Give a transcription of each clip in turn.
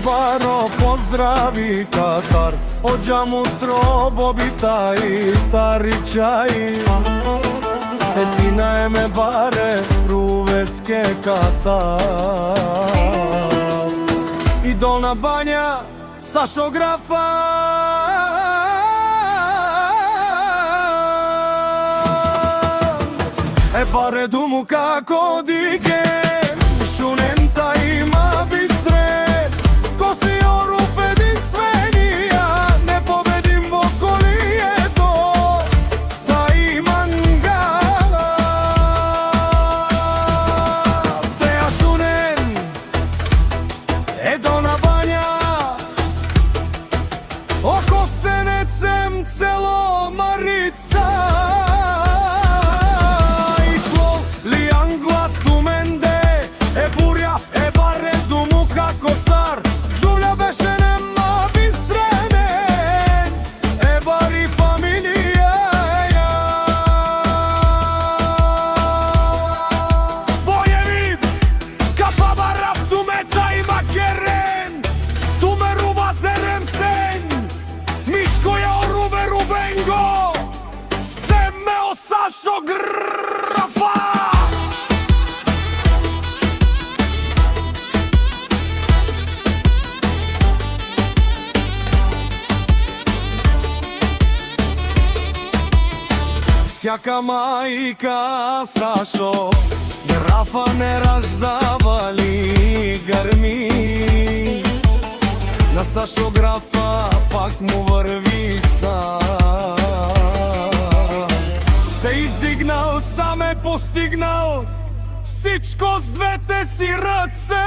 Баро поздрави Катар, оđam utro bobita i taričaj. Etina je me bare ruveske Katar. I Dolna Banja sa šografa. E bare dumu kako digen, šunenta ima bistre. Ko si oruf jedinstvenija, ne pobedim vokolije to, da imam ga. Vteja šunen, e Dolna Banja, oko stenecem celo Marica. Šografa! Всяка майка Сашо графа не раждавали гърми. На Сашо графа пак му върви са. Се издигнал, сам е постигнал всичко с двете си ръце.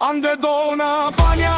Анде Долна Бanja,